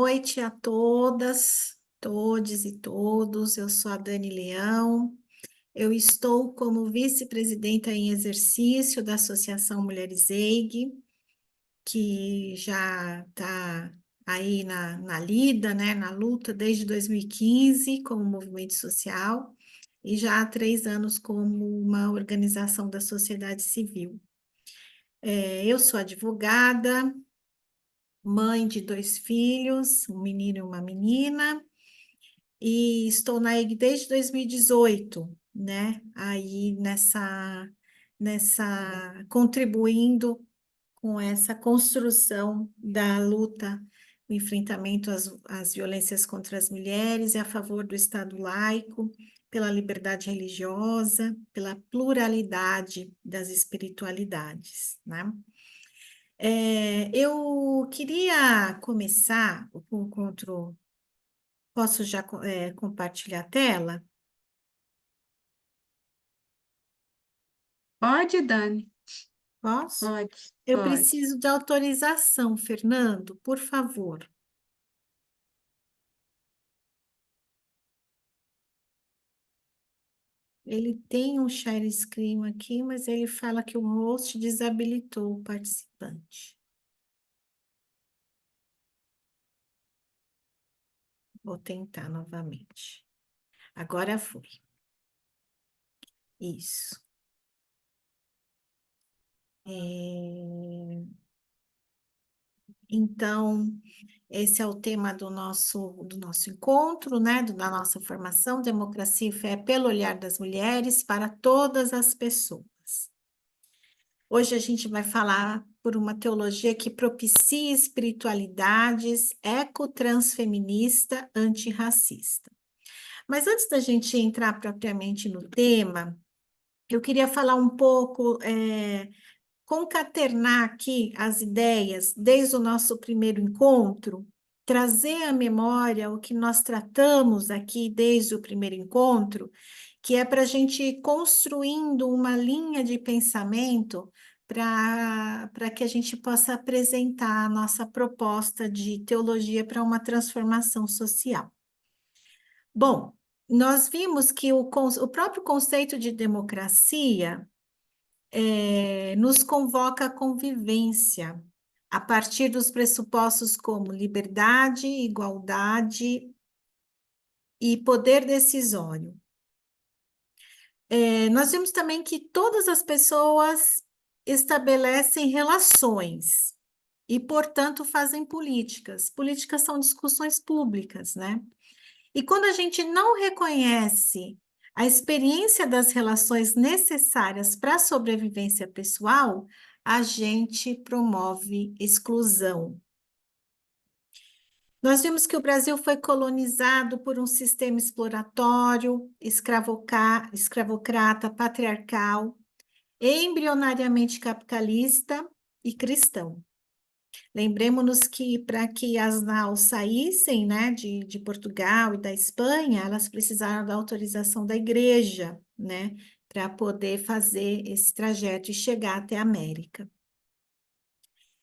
noite a todas, todes e todos. Eu sou a Dani Leão. Eu estou como vice-presidenta em exercício da Associação Mulheres EIG, que já está aí na lida, né, na luta desde 2015 como movimento social e já há 3 anos como uma organização da sociedade civil. Eu sou advogada, mãe de 2 filhos, um menino e uma menina, e estou na EIG desde 2018, né? Aí contribuindo com essa construção da luta, o enfrentamento às violências contra as mulheres e a favor do Estado laico, pela liberdade religiosa, pela pluralidade das espiritualidades, né? Eu queria começar o encontro. Posso já compartilhar a tela? Pode, Dani? Posso? Pode, Eu pode. preciso de autorização, Fernando, por favor. Ele tem um share screen aqui, mas ele fala que o host desabilitou o participante. Vou tentar novamente. Agora foi. Isso. Então, esse é o tema do nosso encontro, né? Da nossa formação, Democracia e Fé pelo Olhar das Mulheres para todas as pessoas. Hoje a gente vai falar por uma teologia que propicia espiritualidades ecotransfeminista antirracista. Mas antes da gente entrar propriamente no tema, eu queria falar um pouco, concatenar aqui as ideias desde o nosso primeiro encontro, trazer à memória o que nós tratamos aqui desde o primeiro encontro, que é para a gente ir construindo uma linha de pensamento para que a gente possa apresentar a nossa proposta de teologia para uma transformação social. Bom, nós vimos que o próprio conceito de democracia nos convoca à convivência, a partir dos pressupostos como liberdade, igualdade e poder decisório. Nós vimos também que todas as pessoas estabelecem relações e, portanto, fazem políticas. Políticas são discussões públicas, né? E quando a gente não reconhece a experiência das relações necessárias para a sobrevivência pessoal, a gente promove exclusão. Nós vimos que o Brasil foi colonizado por um sistema exploratório, escravocrata, patriarcal, embrionariamente capitalista e cristão. Lembremos-nos que para que as naus saíssem, né, de Portugal e da Espanha, elas precisaram da autorização da igreja, né, para poder fazer esse trajeto e chegar até a América.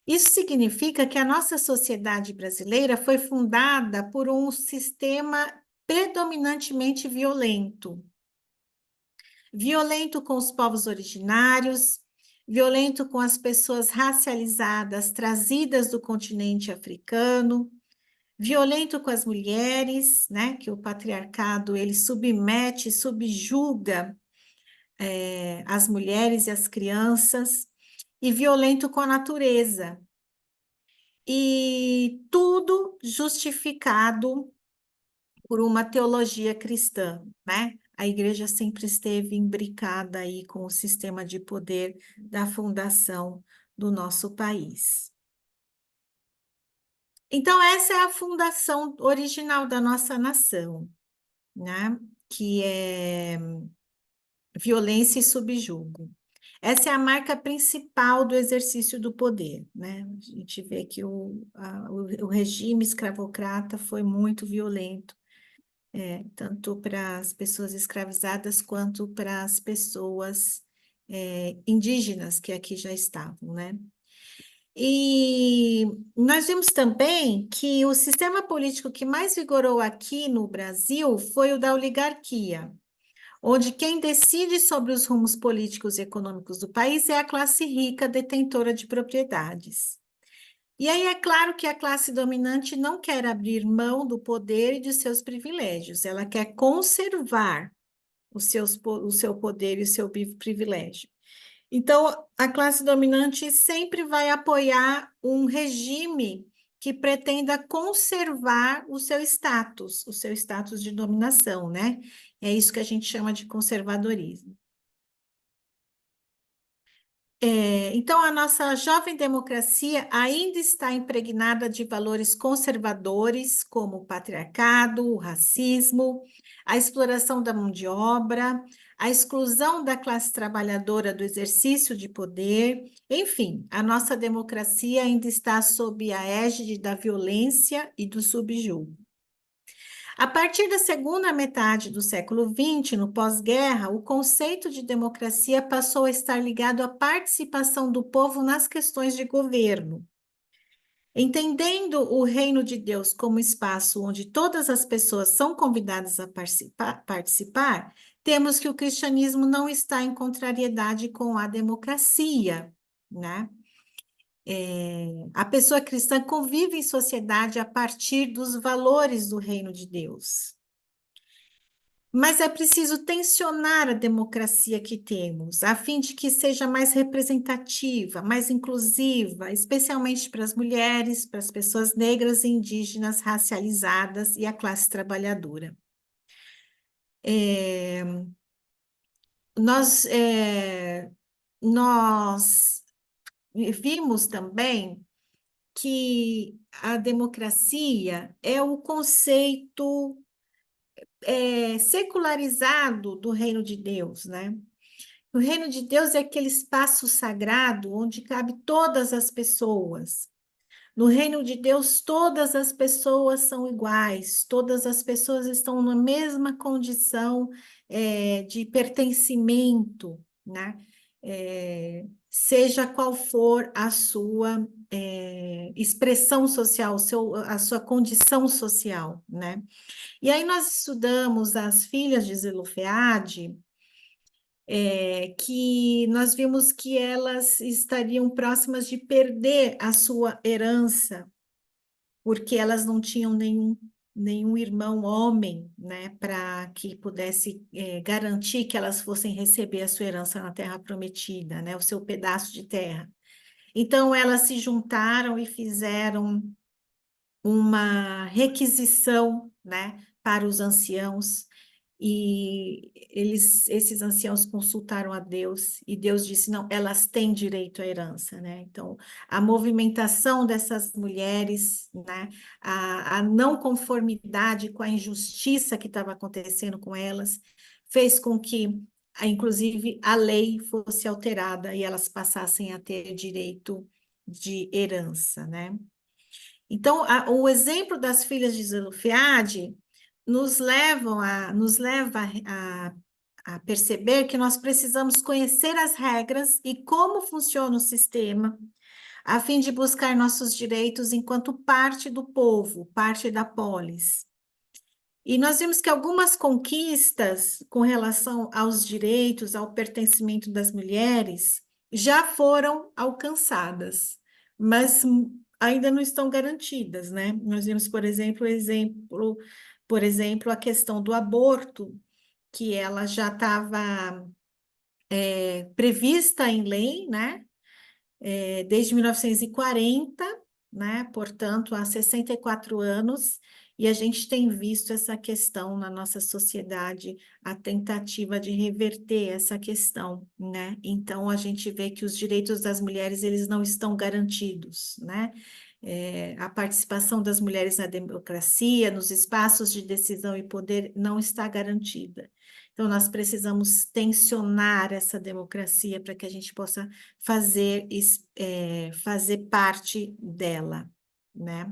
Isso significa que a nossa sociedade brasileira foi fundada por um sistema predominantemente violento. Violento com os povos originários, violento com as pessoas racializadas trazidas do continente africano, violento com as mulheres, né, que o patriarcado ele submete, subjuga as mulheres e as crianças, e violento com a natureza. E tudo justificado por uma teologia cristã, né? A igreja sempre esteve imbricada aí com o sistema de poder da fundação do nosso país. Então, essa é a fundação original da nossa nação, né? Que é violência e subjugo. Essa é a marca principal do exercício do poder, né? A gente vê que o regime escravocrata foi muito violento, tanto para as pessoas escravizadas quanto para as pessoas indígenas que aqui já estavam, né? E nós vimos também que o sistema político que mais vigorou aqui no Brasil foi o da oligarquia, onde quem decide sobre os rumos políticos e econômicos do país é a classe rica detentora de propriedades. E aí é claro que a classe dominante não quer abrir mão do poder e de seus privilégios, ela quer conservar o seu poder e o seu privilégio. Então, a classe dominante sempre vai apoiar um regime que pretenda conservar o seu status de dominação, né? É isso que a gente chama de conservadorismo. Então, a nossa jovem democracia ainda está impregnada de valores conservadores, como o patriarcado, o racismo, a exploração da mão de obra, a exclusão da classe trabalhadora do exercício de poder. Enfim, a nossa democracia ainda está sob a égide da violência e do subjugo. A partir da segunda metade do século XX, no pós-guerra, o conceito de democracia passou a estar ligado à participação do povo nas questões de governo. Entendendo o reino de Deus como espaço onde todas as pessoas são convidadas a participar, temos que o cristianismo não está em contrariedade com a democracia, né? A pessoa cristã convive em sociedade a partir dos valores do reino de Deus. Mas é preciso tensionar a democracia que temos, a fim de que seja mais representativa, mais inclusiva, especialmente para as mulheres, para as pessoas negras e indígenas racializadas e a classe trabalhadora. Nós vimos também que a democracia é o conceito secularizado do reino de Deus, né? O reino de Deus é aquele espaço sagrado onde cabe todas as pessoas. No reino de Deus, todas as pessoas são iguais, todas as pessoas estão na mesma condição de pertencimento, né? Seja qual for a sua expressão social, a sua condição social, né? E aí nós estudamos as filhas de Zelofeade, que nós vimos que elas estariam próximas de perder a sua herança, porque elas não tinham nenhum irmão homem, né, para que pudesse garantir que elas fossem receber a sua herança na terra prometida, né, o seu pedaço de terra. Então, elas se juntaram e fizeram uma requisição, né, para os anciãos, e esses anciãos consultaram a Deus, e Deus disse, não, elas têm direito à herança, né? Então, a movimentação dessas mulheres, né, a não conformidade com a injustiça que estava acontecendo com elas, fez com que, inclusive, a lei fosse alterada e elas passassem a ter direito de herança, né? Então, o exemplo das filhas de Zelofeade nos leva a perceber que nós precisamos conhecer as regras e como funciona o sistema, a fim de buscar nossos direitos enquanto parte do povo, parte da polis. E nós vimos que algumas conquistas com relação aos direitos, ao pertencimento das mulheres, já foram alcançadas, mas ainda não estão garantidas, né? Nós vimos, por exemplo, a questão do aborto, que ela já estava prevista em lei, né? Desde 1940, né? Portanto, há 64 anos, e a gente tem visto essa questão na nossa sociedade, a tentativa de reverter essa questão, né? Então, a gente vê que os direitos das mulheres, eles não estão garantidos, né? A participação das mulheres na democracia, nos espaços de decisão e poder, não está garantida. Então, nós precisamos tensionar essa democracia para que a gente possa fazer parte dela, né?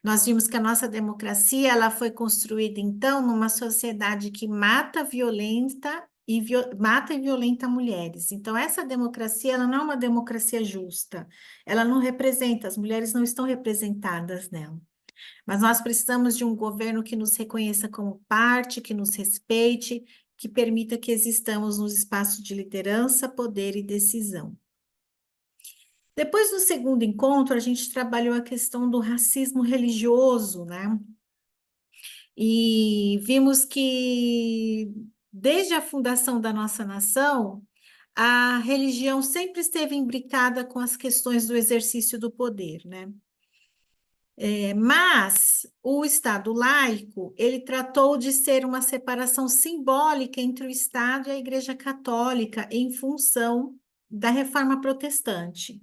Nós vimos que a nossa democracia ela foi construída, então, numa sociedade que mata, violenta e mata e violenta mulheres. Então, essa democracia, ela não é uma democracia justa. Ela não representa, as mulheres não estão representadas nela. Mas nós precisamos de um governo que nos reconheça como parte, que nos respeite, que permita que existamos nos espaços de liderança, poder e decisão. Depois do segundo encontro, a gente trabalhou a questão do racismo religioso, né? E vimos que, desde a fundação da nossa nação, a religião sempre esteve imbricada com as questões do exercício do poder, né? Mas o Estado laico, ele tratou de ser uma separação simbólica entre o Estado e a Igreja Católica em função da Reforma Protestante,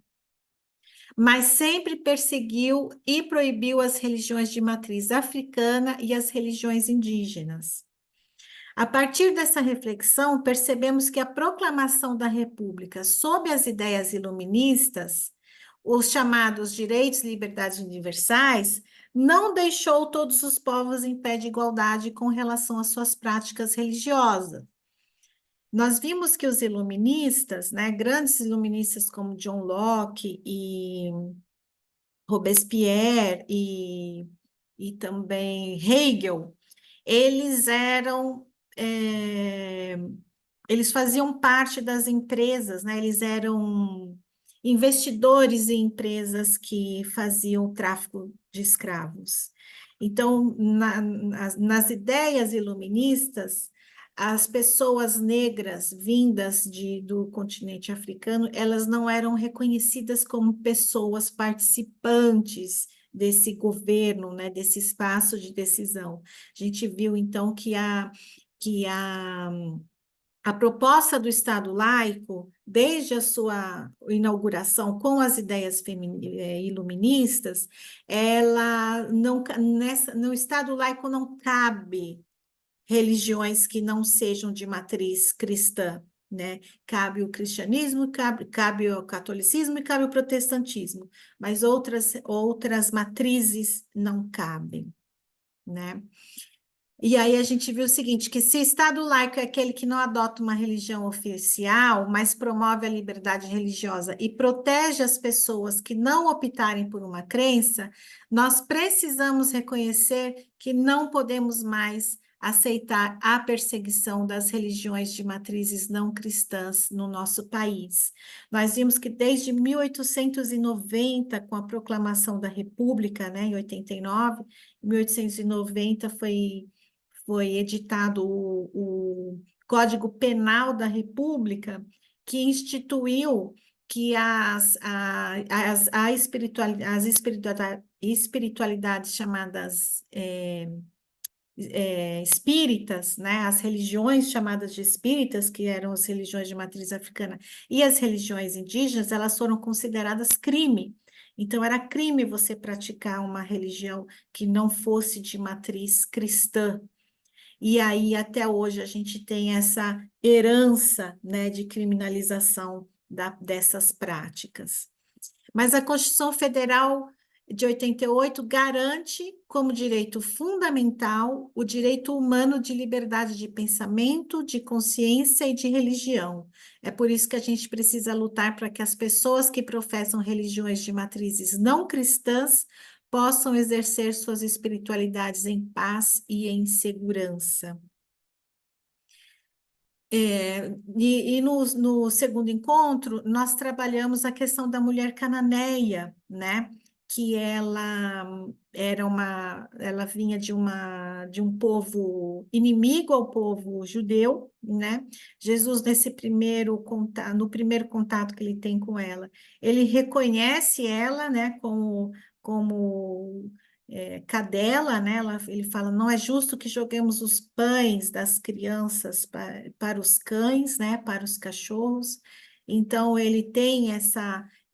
mas sempre perseguiu e proibiu as religiões de matriz africana e as religiões indígenas. A partir dessa reflexão, percebemos que a proclamação da República sob as ideias iluministas, os chamados direitos e liberdades universais, não deixou todos os povos em pé de igualdade com relação às suas práticas religiosas. Nós vimos que os iluministas, né, grandes iluministas como John Locke e Robespierre e também Hegel, eles eram, eles faziam parte das empresas, né? Eles eram investidores em empresas que faziam tráfico de escravos. Então, nas ideias iluministas, as pessoas negras vindas do continente africano, elas não eram reconhecidas como pessoas participantes desse governo, né, desse espaço de decisão. A gente viu, então, que a proposta do Estado laico, desde a sua inauguração com as ideias iluministas, ela não, no Estado laico não cabe religiões que não sejam de matriz cristã, né? Cabe o cristianismo, cabe o catolicismo e cabe o protestantismo, mas outras matrizes não cabem, né? E aí a gente viu o seguinte, que se Estado laico é aquele que não adota uma religião oficial, mas promove a liberdade religiosa e protege as pessoas que não optarem por uma crença, nós precisamos reconhecer que não podemos mais aceitar a perseguição das religiões de matrizes não cristãs no nosso país. Nós vimos que desde 1890, com a proclamação da República, né, em 89, 1890 foi editado o Código Penal da República, que instituiu que espiritualidades chamadas espíritas, né, as religiões chamadas de espíritas, que eram as religiões de matriz africana, e as religiões indígenas, elas foram consideradas crime. Então, era crime você praticar uma religião que não fosse de matriz cristã. E aí, até hoje, a gente tem essa herança, né, de criminalização dessas práticas. Mas a Constituição Federal de 88 garante como direito fundamental o direito humano de liberdade de pensamento, de consciência e de religião. É por isso que a gente precisa lutar para que as pessoas que professam religiões de matrizes não cristãs possam exercer suas espiritualidades em paz e em segurança. E no segundo encontro, nós trabalhamos a questão da mulher cananeia, né? Que ela vinha de um povo inimigo ao povo judeu, né? Jesus, no primeiro contato que ele tem com ela, ele reconhece ela, né? Como cadela, né? Ele fala, não é justo que joguemos os pães das crianças para os cães, né? Para os cachorros. Então, ele tem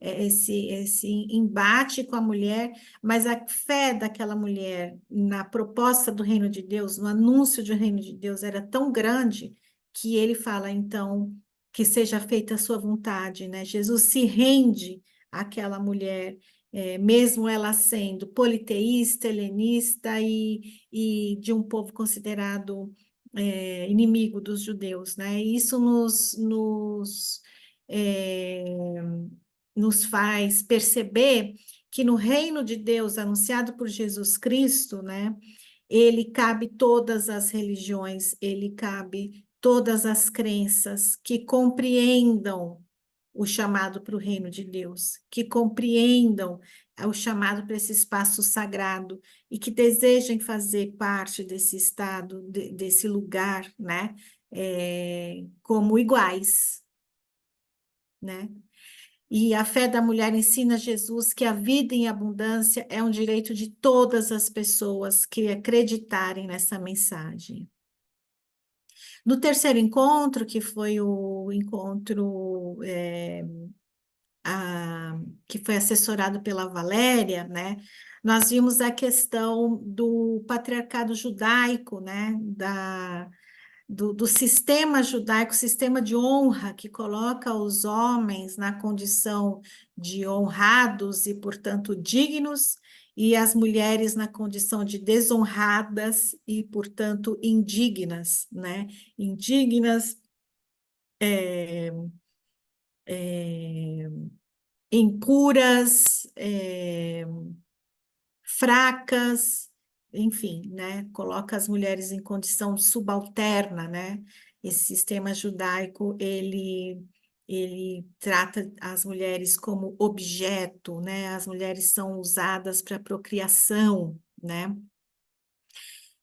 esse embate com a mulher, mas a fé daquela mulher na proposta do reino de Deus, no anúncio do reino de Deus, era tão grande que ele fala, então, que seja feita a sua vontade, né? Jesus se rende àquela mulher, mesmo ela sendo politeísta, helenista e de um povo considerado inimigo dos judeus, né? E isso é, nos faz perceber que no reino de Deus anunciado por Jesus Cristo, né? Ele cabe todas as religiões, ele cabe todas as crenças que compreendam o chamado para o reino de Deus, que compreendam o chamado para esse espaço sagrado e que desejem fazer parte desse estado, desse lugar, né? Como iguais, né? E a fé da mulher ensina Jesus que a vida em abundância é um direito de todas as pessoas que acreditarem nessa mensagem. No terceiro encontro, que foi o encontro que foi assessorado pela Valéria, né? Nós vimos a questão do patriarcado judaico, né? Do sistema judaico, sistema de honra que coloca os homens na condição de honrados e, portanto, dignos, e as mulheres na condição de desonradas e, portanto, indignas, né? Indignas, impuras, fracas, enfim, né? Coloca as mulheres em condição subalterna, né? Esse sistema judaico, ele trata as mulheres como objeto, né? As mulheres são usadas para procriação, né?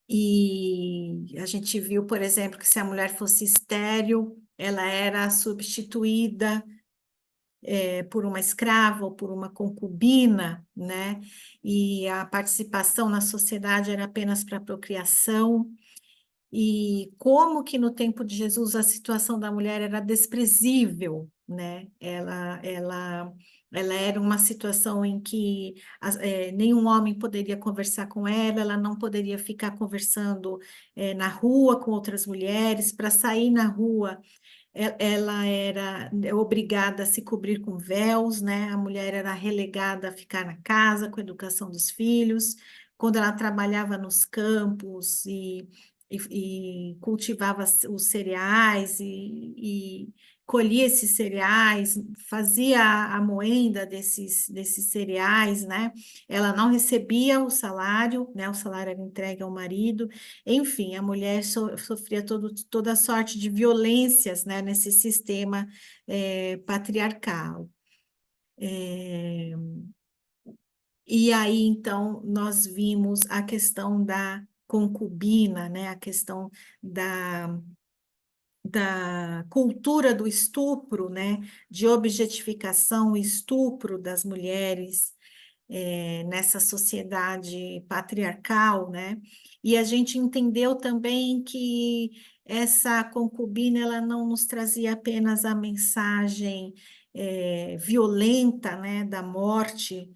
E a gente viu, por exemplo, que se a mulher fosse estéril, ela era substituída por uma escrava ou por uma concubina, né? E a participação na sociedade era apenas para procriação. E como que no tempo de Jesus a situação da mulher era desprezível, né? Ela era uma situação em que nenhum homem poderia conversar com ela, ela não poderia ficar conversando na rua com outras mulheres, para sair na rua ela era obrigada a se cobrir com véus, né? A mulher era relegada a ficar na casa com a educação dos filhos. Quando ela trabalhava nos campos e cultivava os cereais e colhia esses cereais, fazia a moenda desses cereais, né? Ela não recebia o salário, né? O salário era entregue ao marido. Enfim, a mulher sofria toda sorte de violências, né, nesse sistema patriarcal. E aí, então, nós vimos a questão da concubina, né, a questão da cultura do estupro, né, de objetificação e estupro das mulheres, nessa sociedade patriarcal, né? E a gente entendeu também que essa concubina ela não nos trazia apenas a mensagem violenta, né, da morte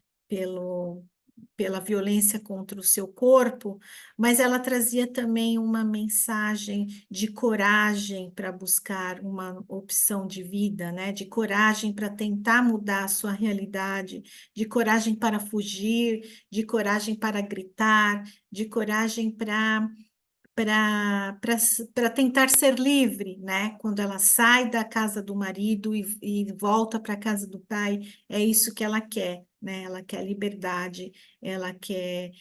pela violência contra o seu corpo, mas ela trazia também uma mensagem de coragem para buscar uma opção de vida, né? De coragem para tentar mudar a sua realidade, de coragem para fugir, de coragem para gritar, de coragem para tentar ser livre, né? Quando ela sai da casa do marido e volta para a casa do pai, é isso que ela quer, né? Ela quer liberdade, ela quer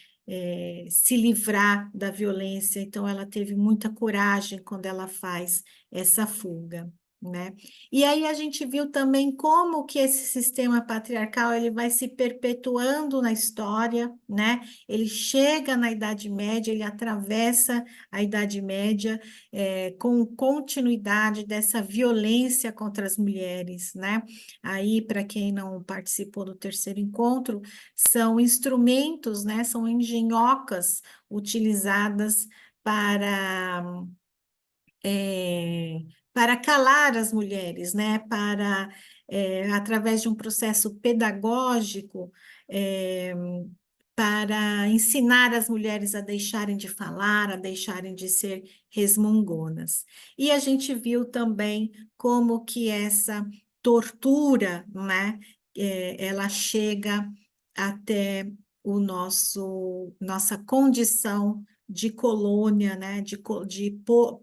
se livrar da violência, então ela teve muita coragem quando ela faz essa fuga. Né? E aí a gente viu também como que esse sistema patriarcal ele vai se perpetuando na história, né? Ele chega na Idade Média, ele atravessa a Idade Média, com continuidade dessa violência contra as mulheres, né? Aí, para quem não participou do terceiro encontro, são instrumentos, né? São engenhocas utilizadas para para calar as mulheres, né? Através de um processo pedagógico, é, para ensinar as mulheres a deixarem de falar, a deixarem de ser resmungonas. E a gente viu também como que essa tortura, né, ela chega até nossa condição de colônia, né, de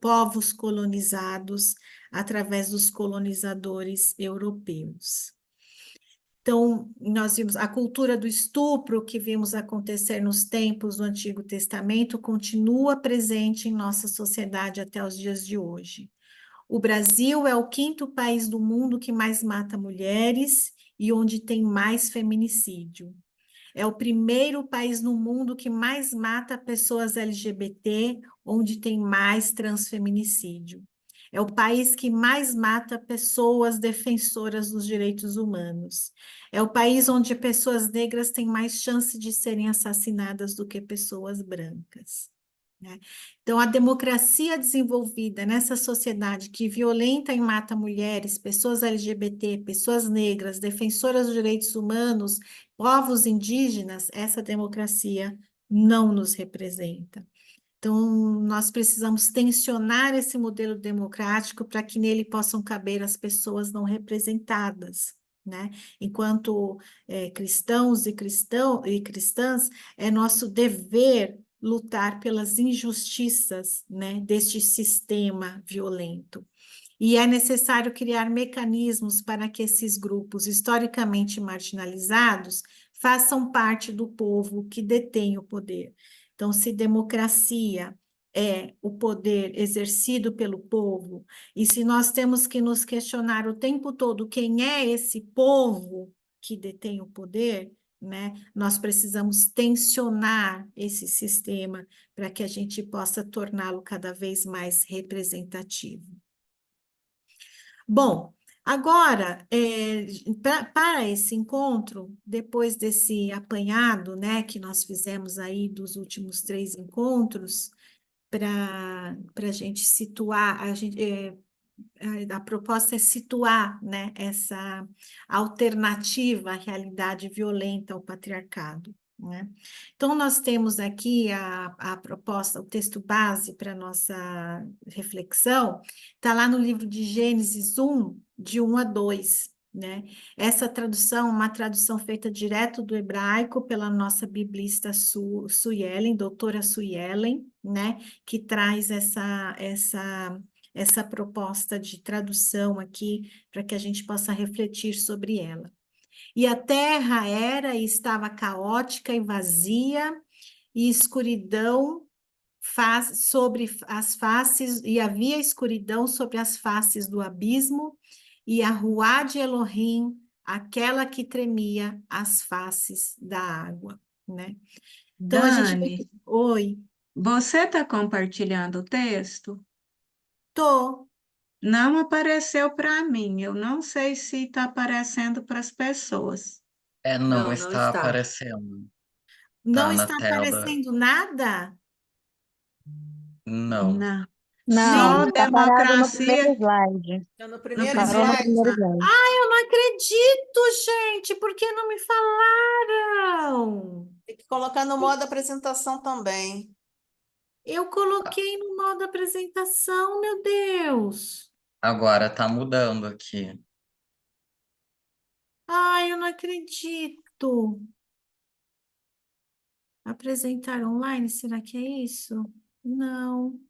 povos colonizados através dos colonizadores europeus. Então, nós vimos a cultura do estupro que vimos acontecer nos tempos do Antigo Testamento continua presente em nossa sociedade até os dias de hoje. O Brasil é o quinto país do mundo que mais mata mulheres e onde tem mais feminicídio. É o primeiro país no mundo que mais mata pessoas LGBT, onde tem mais transfeminicídio. É o país que mais mata pessoas defensoras dos direitos humanos. É o país onde pessoas negras têm mais chance de serem assassinadas do que pessoas brancas, né? Então, a democracia desenvolvida nessa sociedade que violenta e mata mulheres, pessoas LGBT, pessoas negras, defensoras dos direitos humanos, povos indígenas, essa democracia não nos representa. Então, nós precisamos tensionar esse modelo democrático para que nele possam caber as pessoas não representadas, né? Enquanto cristãos e cristãs, é nosso dever lutar pelas injustiças, né, deste sistema violento. E é necessário criar mecanismos para que esses grupos historicamente marginalizados façam parte do povo que detém o poder. Então, se democracia é o poder exercido pelo povo, e se nós temos que nos questionar o tempo todo quem é esse povo que detém o poder, né? Nós precisamos tensionar esse sistema para que a gente possa torná-lo cada vez mais representativo. Bom, agora, para esse encontro, depois desse apanhado, né, que nós fizemos aí dos últimos 3 encontros, para a gente situar, a proposta é situar, né, essa alternativa à realidade violenta ao patriarcado, né? Então, nós temos aqui a proposta, o texto base para a nossa reflexão, está lá no livro de Gênesis 1, de 1 a 2, né? Essa tradução, uma tradução feita direto do hebraico pela nossa biblista Suelen, doutora Suelen, né? Que traz essa proposta de tradução aqui para que a gente possa refletir sobre ela. E a terra era e estava caótica e vazia, e escuridão sobre as faces, e havia escuridão sobre as faces do abismo, e a ruá de Elohim, aquela que tremia as faces da água, né? Então a gente... Dani, Oi, você está compartilhando o texto? tô. Não apareceu para mim. Eu não sei se está aparecendo para as pessoas. Não, Não, não está está. aparecendo. Não Tá na está tela. aparecendo nada? Não. Não. Não, Só Gente, está parado no primeiro democracia slide. Está no no primeiro Parou primeiro. no slide. primeiro Ah, slide. eu não acredito, gente, por que não me falaram? Tem que colocar no modo apresentação também. Eu coloquei no modo apresentação, meu Deus. Agora tá mudando aqui. Ai, eu não acredito. Apresentar online, será que é isso? Não.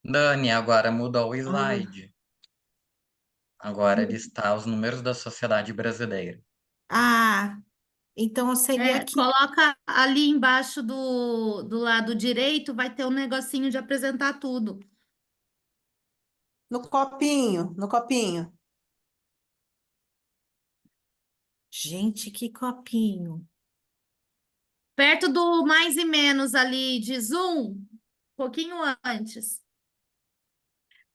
Dani, agora mudou o Ah, slide. Agora ele está os números da sociedade brasileira. Ah, então seria aqui. Coloca ali embaixo do lado direito, vai ter um negocinho de apresentar tudo. no copinho, no copinho. Gente, que copinho. Perto do mais e menos ali de zoom, um pouquinho antes.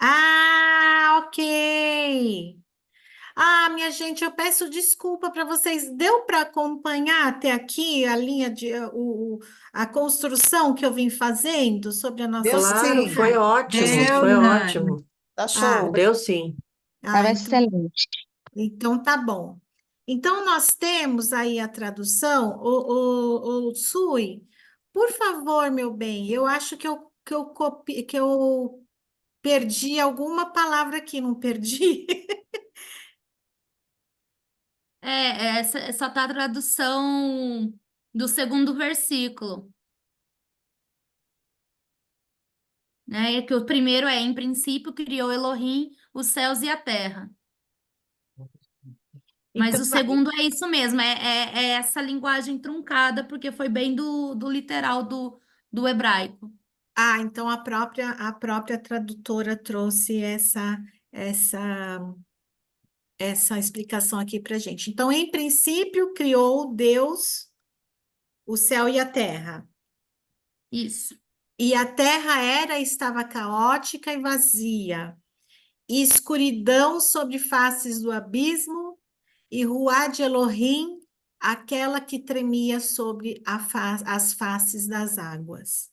Ah, ok. Ah, minha gente, eu peço desculpa para vocês. Deu para acompanhar até aqui a linha de a construção que eu vim fazendo sobre a nossa Deu Claro, sim, foi sociedade? ótimo, deu, foi Dani. ótimo. tá Ah, show. Deu sim. ah, Estava então, excelente. então tá bom. Então nós temos aí a tradução. O Sui, por favor, meu bem, eu acho que eu perdi alguma palavra aqui, não perdi? Só tá a tradução do segundo versículo. né? É que o primeiro é, em princípio, criou Elohim os céus e a terra. Mas Então, o segundo é isso mesmo, é essa linguagem truncada, porque foi bem do literal do hebraico. então a própria tradutora trouxe essa, essa explicação aqui para gente. Então, em princípio, criou Deus o céu e a terra. Isso. E a terra estava caótica e vazia, e escuridão sobre faces do abismo, e ruá de Elohim, aquela que tremia sobre as faces das águas.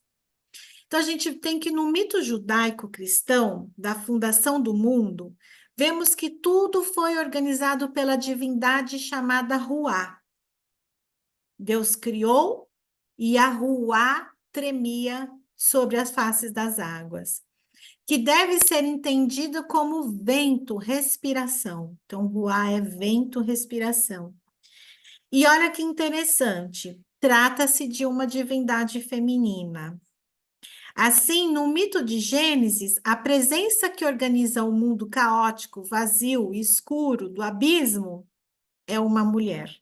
Então, a gente tem que, no mito judaico-cristão, da fundação do mundo, vemos que tudo foi organizado pela divindade chamada Ruá. Deus criou e a Ruá tremia sobre as faces das águas, que deve ser entendido como vento, respiração. Então, Ruá é vento, respiração. E olha que interessante, trata-se de uma divindade feminina. Assim, no mito de Gênesis, a presença que organiza o mundo caótico, vazio, escuro, do abismo, é uma mulher.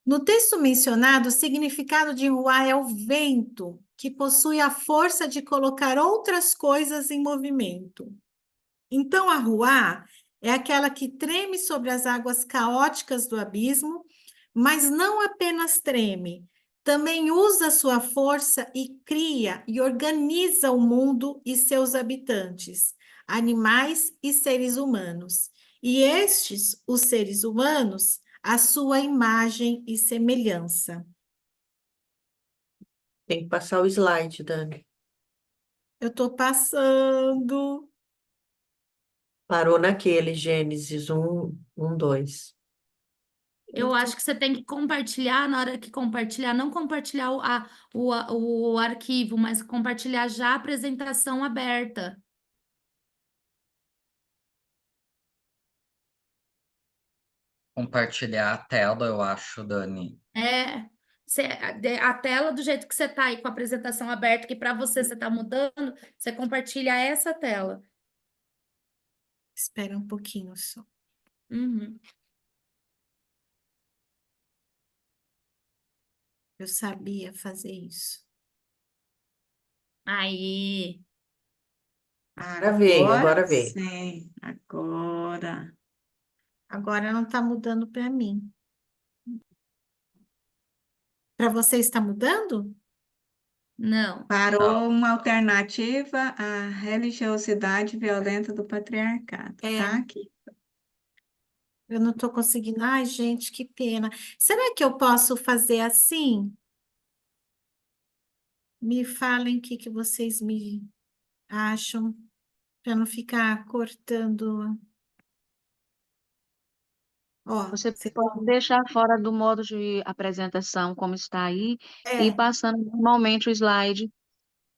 No texto mencionado, o significado de Ruá é o vento, que possui a força de colocar outras coisas em movimento. Então, a Ruá é aquela que treme sobre as águas caóticas do abismo, mas não apenas treme, também usa sua força e cria e organiza o mundo e seus habitantes, animais e seres humanos. E estes, os seres humanos, a sua imagem e semelhança. Tem que passar o slide, Dani. Eu estou passando. Parou naquele Gênesis 2. Eu acho que você tem que compartilhar, na hora que compartilhar, não compartilhar o arquivo, mas compartilhar já a apresentação aberta. Compartilhar a tela, eu acho, Dani. A tela do jeito que você está aí com a apresentação aberta, que para você está mudando, você compartilha essa tela. Espera um pouquinho só. Uhum. Eu sabia fazer isso. Aí. Agora veio. Sim, agora. Agora não está mudando para mim. Para você está mudando? Não. Parou uma alternativa à religiosidade violenta do patriarcado. Tá aqui. Eu não estou conseguindo. Ai, gente, que pena. Será que eu posso fazer assim? Me falem o que vocês me acham, para não ficar cortando. Ó, Você você pode deixar fora do modo de apresentação, como está aí, e ir é, passando normalmente o slide.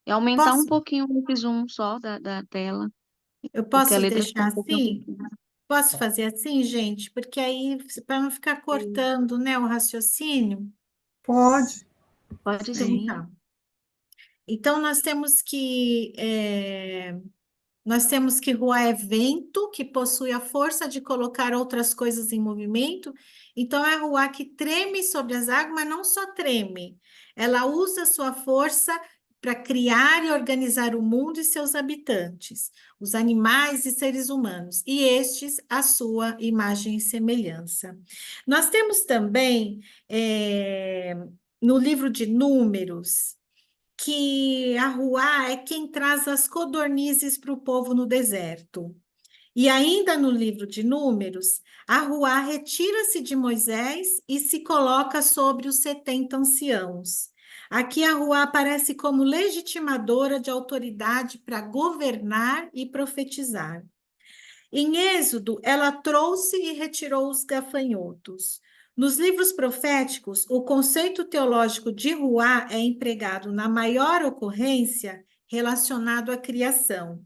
E aumentar um posso, pouquinho o zoom só da tela, eu porque a posso letra fica deixar um pouquinho assim? pequena. Posso fazer assim, gente? Porque aí, para não ficar cortando, né, o raciocínio. Pode. Pode Então, sim. tá. Então, nós temos que Ruá é vento, que possui a força de colocar outras coisas em movimento. Então, é a Ruá que treme sobre as águas, mas não só treme. Ela usa sua força para criar e organizar o mundo e seus habitantes, os animais e seres humanos, e estes a sua imagem e semelhança. Nós temos também, no livro de Números, que a Ruá é quem traz as codornizes para o povo no deserto. E ainda no livro de Números, a Ruá retira-se de Moisés e se coloca sobre os 70 anciãos. Aqui a Ruá aparece como legitimadora de autoridade para governar e profetizar. Em Êxodo, ela trouxe e retirou os gafanhotos. Nos livros proféticos, o conceito teológico de Ruá é empregado na maior ocorrência relacionado à criação.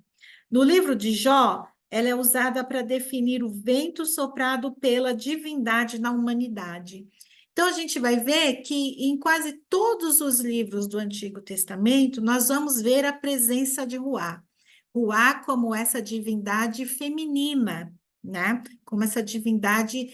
No livro de Jó, ela é usada para definir o vento soprado pela divindade na humanidade. Então, a gente vai ver que em quase todos os livros do Antigo Testamento, nós vamos ver a presença de Ruá. Ruá como essa divindade feminina, né? Como essa divindade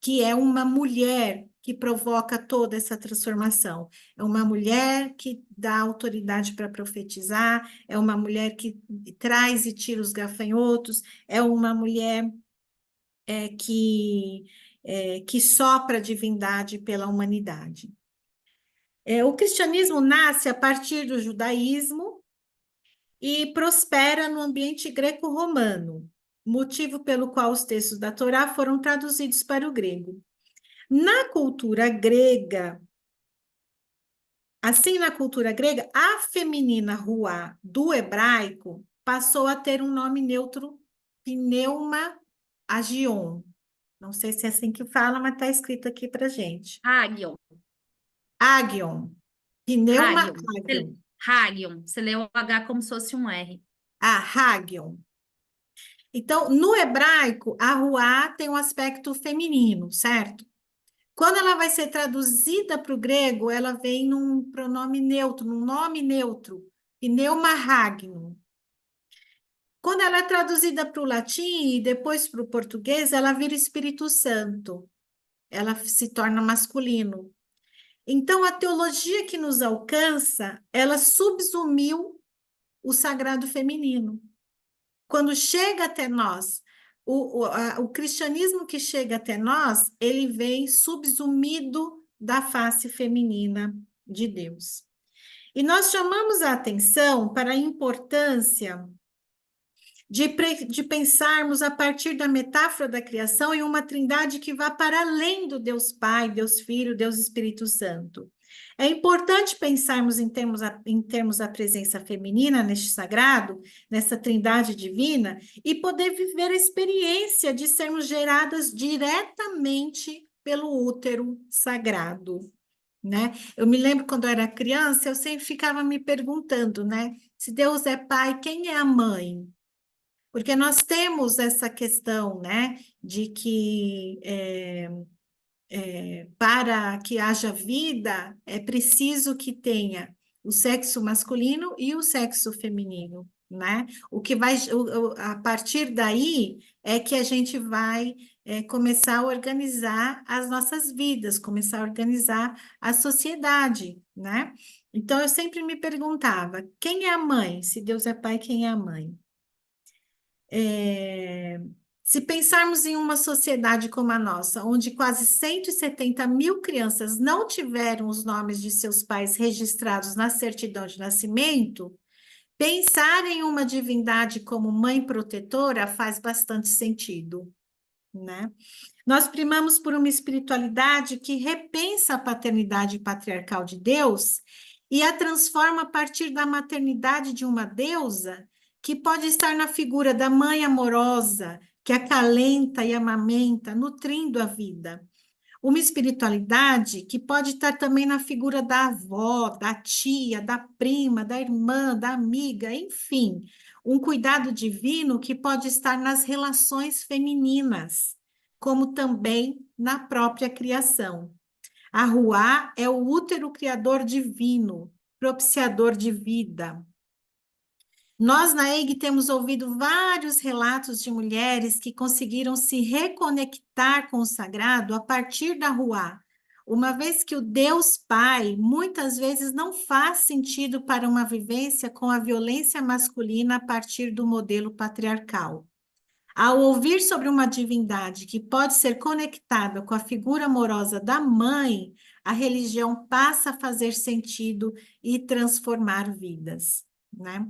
que é uma mulher que provoca toda essa transformação. É uma mulher que dá autoridade para profetizar, é uma mulher que traz e tira os gafanhotos, é uma mulher que sopra a divindade pela humanidade. O cristianismo nasce a partir do judaísmo e prospera no ambiente greco-romano, motivo pelo qual os textos da Torá foram traduzidos para o grego. Na cultura grega, a feminina Ruá do hebraico passou a ter um nome neutro, pneuma agion. Não sei se é assim que fala, mas está escrito aqui para gente. Hagion. Agion. Pneuma Hagion. Agion. Hagion. Você lê o H como se fosse um R. Hagion. Então, no hebraico, a Ruá tem um aspecto feminino, certo? Quando ela vai ser traduzida para o grego, ela vem num pronome neutro, num nome neutro, pneuma hagion. Quando ela é traduzida para o latim e depois para o português, ela vira Espírito Santo. Ela se torna masculino. Então, a teologia que nos alcança, ela subsumiu o sagrado feminino. Quando chega até nós, o cristianismo que chega até nós, ele vem subsumido da face feminina de Deus. E nós chamamos a atenção para a importância de pensarmos a partir da metáfora da criação em uma trindade que vá para além do Deus Pai, Deus Filho, Deus Espírito Santo. É importante pensarmos em termos da presença feminina neste sagrado, nessa trindade divina, e poder viver a experiência de sermos geradas diretamente pelo útero sagrado, né? Eu me lembro quando eu era criança, eu sempre ficava me perguntando, né? Se Deus é pai, quem é a mãe? Porque nós temos essa questão, né, de que para que haja vida, é preciso que tenha o sexo masculino e o sexo feminino, né? A partir daí é que a gente vai começar a organizar as nossas vidas, começar a organizar a sociedade, né? Então, eu sempre me perguntava, quem é a mãe? Se Deus é pai, quem é a mãe? Se pensarmos em uma sociedade como a nossa, onde quase 170 mil crianças não tiveram os nomes de seus pais registrados na certidão de nascimento, pensar em uma divindade como mãe protetora faz bastante sentido, né? Nós primamos por uma espiritualidade que repensa a paternidade patriarcal de Deus e a transforma a partir da maternidade de uma deusa que pode estar na figura da mãe amorosa, que acalenta e amamenta, nutrindo a vida. Uma espiritualidade que pode estar também na figura da avó, da tia, da prima, da irmã, da amiga, enfim, um cuidado divino que pode estar nas relações femininas, como também na própria criação. A Ruá é o útero criador divino, propiciador de vida. Nós, na EIG, temos ouvido vários relatos de mulheres que conseguiram se reconectar com o sagrado a partir da Ruá, uma vez que o Deus Pai muitas vezes não faz sentido para uma vivência com a violência masculina a partir do modelo patriarcal. Ao ouvir sobre uma divindade que pode ser conectada com a figura amorosa da mãe, a religião passa a fazer sentido e transformar vidas, né?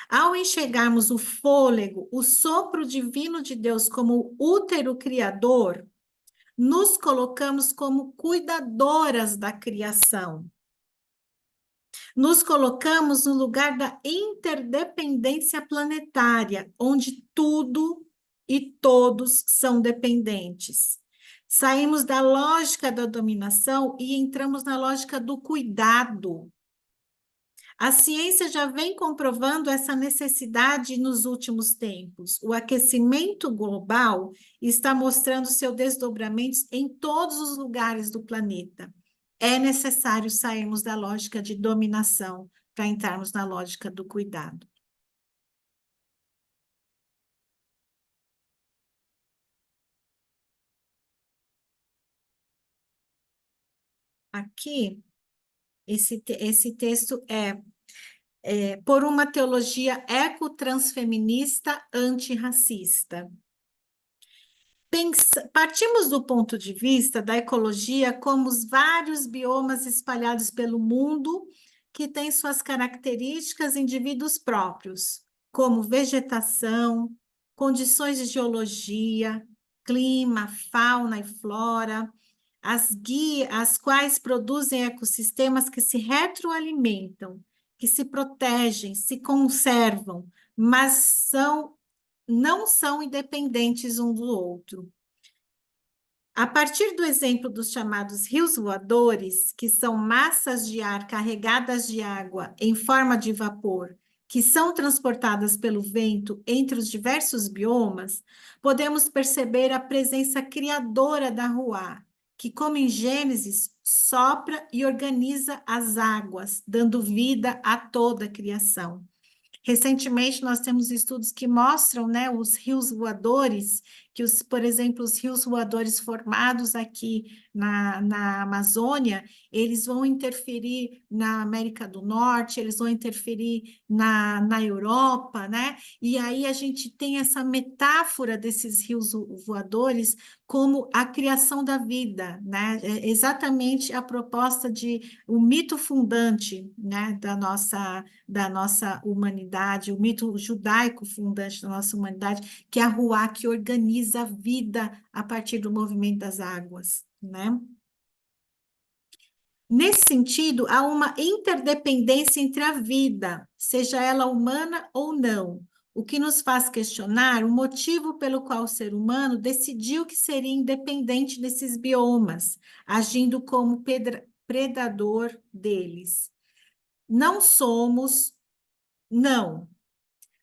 Ao enxergarmos o fôlego, o sopro divino de Deus como útero criador, nos colocamos como cuidadoras da criação. Nos colocamos no lugar da interdependência planetária, onde tudo e todos são dependentes. Saímos da lógica da dominação e entramos na lógica do cuidado. A ciência já vem comprovando essa necessidade nos últimos tempos. O aquecimento global está mostrando seus desdobramentos em todos os lugares do planeta. É necessário sairmos da lógica de dominação para entrarmos na lógica do cuidado. Aqui, esse texto é por uma teologia ecotransfeminista antirracista. Partimos do ponto de vista da ecologia como os vários biomas espalhados pelo mundo que têm suas características e indivíduos próprios, como vegetação, condições de geologia, clima, fauna e flora, as quais produzem ecossistemas que se retroalimentam, que se protegem, se conservam, mas não são independentes um do outro. A partir do exemplo dos chamados rios voadores, que são massas de ar carregadas de água em forma de vapor, que são transportadas pelo vento entre os diversos biomas, podemos perceber a presença criadora da Ruá, que, como em Gênesis, sopra e organiza as águas, dando vida a toda a criação. Recentemente, nós temos estudos que mostram, né, os rios voadores, por exemplo, os rios voadores formados aqui na Amazônia, eles vão interferir na América do Norte, eles vão interferir na Europa, né? E aí a gente tem essa metáfora desses rios voadores como a criação da vida, né? É exatamente a proposta o mito fundante, né, da nossa humanidade, o mito judaico fundante da nossa humanidade, que é a Ruá, que organiza a vida a partir do movimento das águas, né? Nesse sentido, há uma interdependência entre a vida, seja ela humana ou não, o que nos faz questionar o motivo pelo qual o ser humano decidiu que seria independente desses biomas, agindo como predador deles.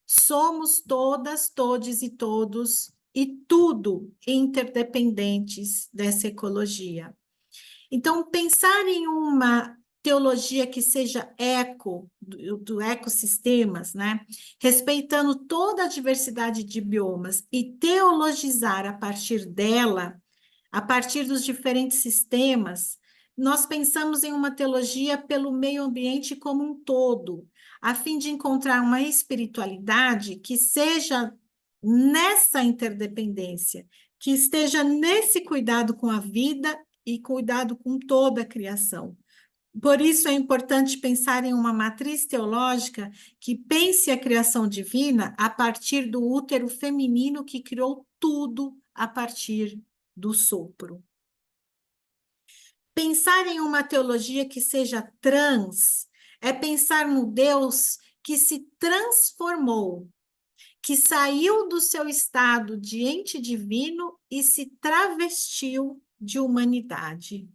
Somos todas, todes e todos, e tudo interdependentes dessa ecologia. Então, pensar em uma teologia que seja do ecossistemas, né? Respeitando toda a diversidade de biomas e teologizar a partir dela, a partir dos diferentes sistemas, nós pensamos em uma teologia pelo meio ambiente como um todo, a fim de encontrar uma espiritualidade que seja nessa interdependência, que esteja nesse cuidado com a vida e cuidado com toda a criação. Por isso é importante pensar em uma matriz teológica que pense a criação divina a partir do útero feminino que criou tudo a partir do sopro. Pensar em uma teologia que seja trans é pensar no Deus que se transformou, que saiu do seu estado de ente divino e se travestiu de humanidade.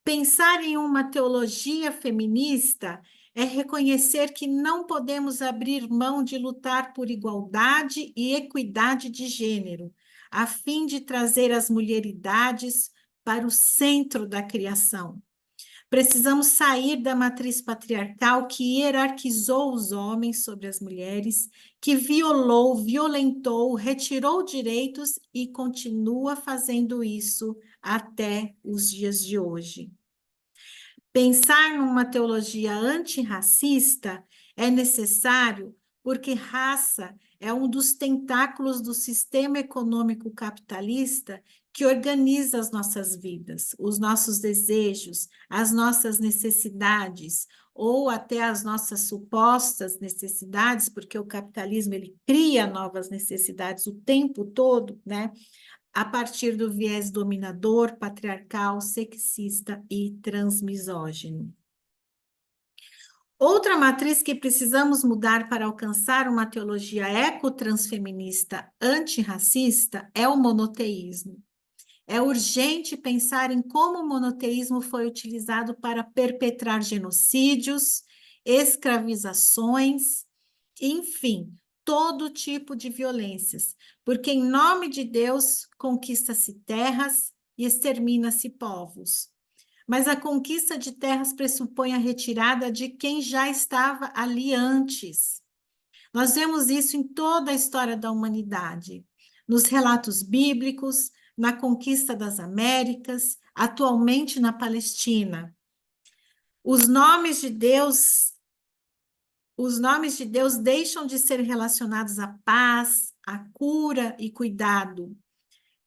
Pensar em uma teologia feminista é reconhecer que não podemos abrir mão de lutar por igualdade e equidade de gênero, a fim de trazer as mulheridades para o centro da criação. Precisamos sair da matriz patriarcal que hierarquizou os homens sobre as mulheres, que violentou, retirou direitos e continua fazendo isso até os dias de hoje. Pensar numa teologia antirracista é necessário porque raça é um dos tentáculos do sistema econômico capitalista que organiza as nossas vidas, os nossos desejos, as nossas necessidades, ou até as nossas supostas necessidades, porque o capitalismo ele cria novas necessidades o tempo todo, né? A partir do viés dominador, patriarcal, sexista e transmisógino. Outra matriz que precisamos mudar para alcançar uma teologia ecotransfeminista antirracista é o monoteísmo. É urgente pensar em como o monoteísmo foi utilizado para perpetrar genocídios escravizações, enfim, todo tipo de violências, porque em nome de Deus conquista-se terras e extermina-se povos. Mas a conquista de terras pressupõe a retirada de quem já estava ali antes. Nós vemos isso em toda a história da humanidade, nos relatos bíblicos, na conquista das Américas, atualmente na Palestina. Os nomes de Deus deixam de ser relacionados à paz, à cura e cuidado.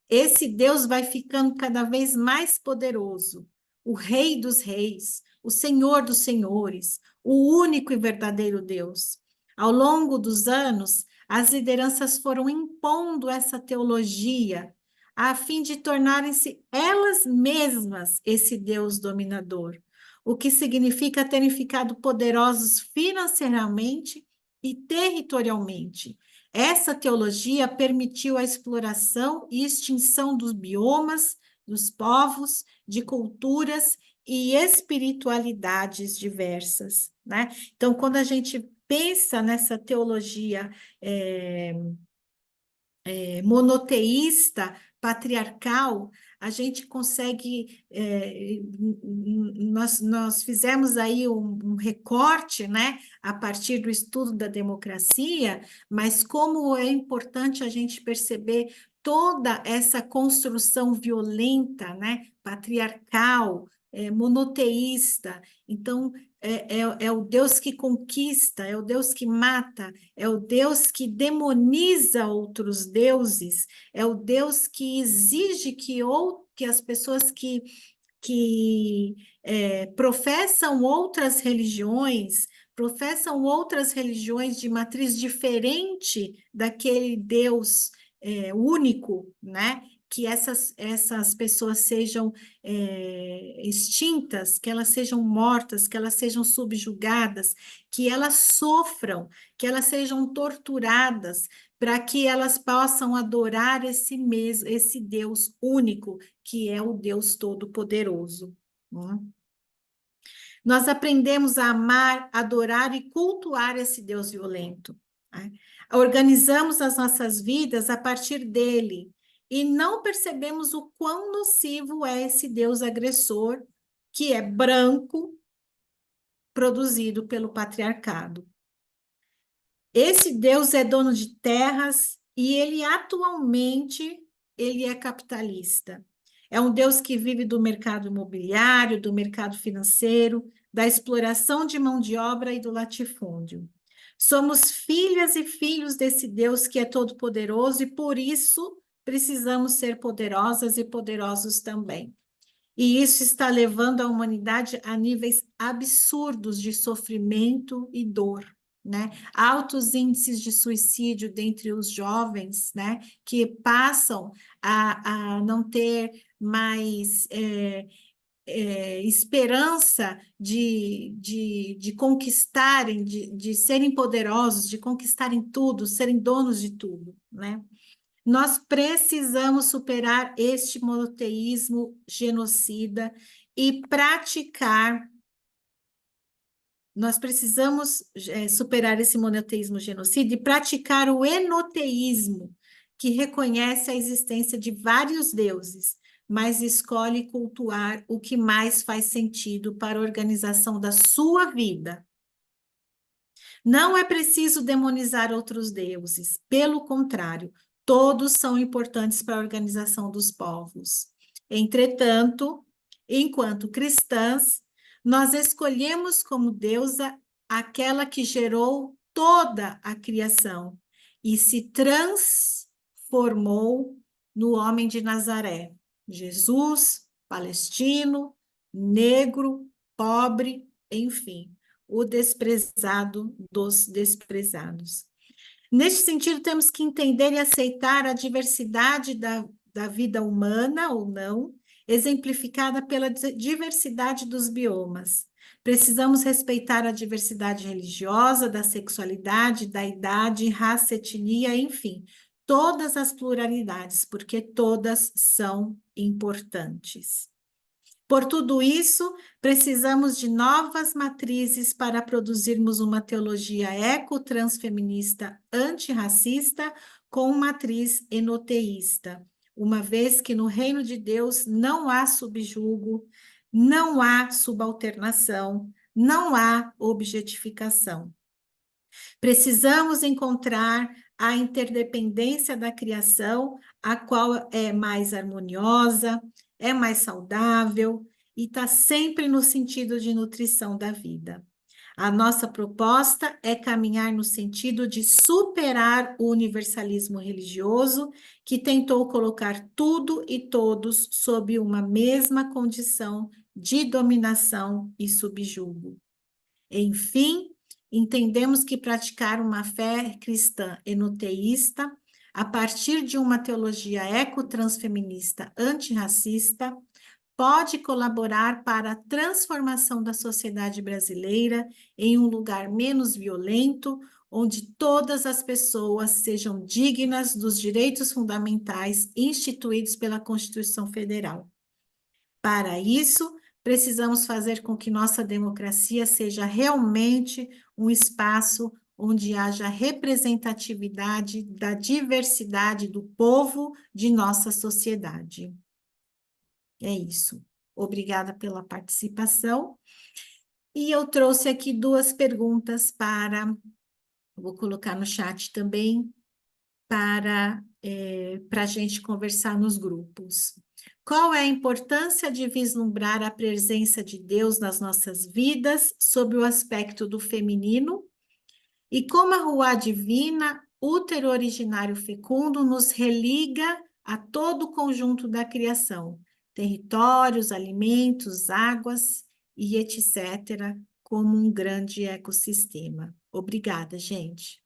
Esse Deus vai ficando cada vez mais poderoso, o Rei dos Reis, o Senhor dos Senhores, o único e verdadeiro Deus. Ao longo dos anos, as lideranças foram impondo essa teologia, a fim de tornarem-se elas mesmas esse Deus dominador, o que significa terem ficado poderosos financeiramente e territorialmente. Essa teologia permitiu a exploração e extinção dos biomas, dos povos, de culturas e espiritualidades diversas, né? Então, quando a gente pensa nessa teologia monoteísta, patriarcal, a gente consegue, nós fizemos aí um recorte, né, a partir do estudo da democracia, mas como é importante a gente perceber toda essa construção violenta, né, patriarcal, monoteísta. Então, é o Deus que conquista, é o Deus que mata, é o Deus que demoniza outros deuses, é o Deus que exige que as pessoas que professam outras religiões de matriz diferente daquele Deus único, né? Que essas pessoas sejam extintas, que elas sejam mortas, que elas sejam subjugadas, que elas sofram, que elas sejam torturadas, para que elas possam adorar esse Deus único, que é o Deus Todo-Poderoso. Né? Nós aprendemos a amar, adorar e cultuar esse Deus violento. Né? Organizamos as nossas vidas a partir dele, e não percebemos o quão nocivo é esse Deus agressor, que é branco, produzido pelo patriarcado. Esse Deus é dono de terras e ele atualmente é capitalista. É um Deus que vive do mercado imobiliário, do mercado financeiro, da exploração de mão de obra e do latifúndio. Somos filhas e filhos desse Deus que é todo-poderoso e por isso precisamos ser poderosas e poderosos também. E isso está levando a humanidade a níveis absurdos de sofrimento e dor, né? Altos índices de suicídio dentre os jovens, né? Que passam a não ter mais esperança de conquistarem, de serem poderosos, de conquistarem tudo, serem donos de tudo, né? Nós precisamos superar este monoteísmo genocida e praticar. Nós precisamos superar esse monoteísmo genocida e praticar o enoteísmo, que reconhece a existência de vários deuses, mas escolhe cultuar o que mais faz sentido para a organização da sua vida. Não é preciso demonizar outros deuses, pelo contrário, todos são importantes para a organização dos povos. Entretanto, enquanto cristãs, nós escolhemos como deusa aquela que gerou toda a criação e se transformou no homem de Nazaré, Jesus, palestino, negro, pobre, enfim, o desprezado dos desprezados. Neste sentido, temos que entender e aceitar a diversidade da vida humana ou não, exemplificada pela diversidade dos biomas. Precisamos respeitar a diversidade religiosa, da sexualidade, da idade, raça, etnia, enfim, todas as pluralidades, porque todas são importantes. Por tudo isso, precisamos de novas matrizes para produzirmos uma teologia ecotransfeminista antirracista com matriz enoteísta, uma vez que no reino de Deus não há subjugo, não há subalternação, não há objetificação. Precisamos encontrar a interdependência da criação, a qual é mais harmoniosa, é mais saudável e está sempre no sentido de nutrição da vida. A nossa proposta é caminhar no sentido de superar o universalismo religioso, que tentou colocar tudo e todos sob uma mesma condição de dominação e subjugo. Enfim, entendemos que praticar uma fé cristã enoteísta, a partir de uma teologia ecotransfeminista antirracista, pode colaborar para a transformação da sociedade brasileira em um lugar menos violento, onde todas as pessoas sejam dignas dos direitos fundamentais instituídos pela Constituição Federal. Para isso, precisamos fazer com que nossa democracia seja realmente um espaço onde haja representatividade da diversidade do povo de nossa sociedade. É isso. Obrigada pela participação. E eu trouxe aqui 2 perguntas vou colocar no chat também, para a gente conversar nos grupos. Qual é a importância de vislumbrar a presença de Deus nas nossas vidas sob o aspecto do feminino? E como a Ruá Divina, útero originário fecundo, nos religa a todo o conjunto da criação, territórios, alimentos, águas e etc., como um grande ecossistema. Obrigada, gente.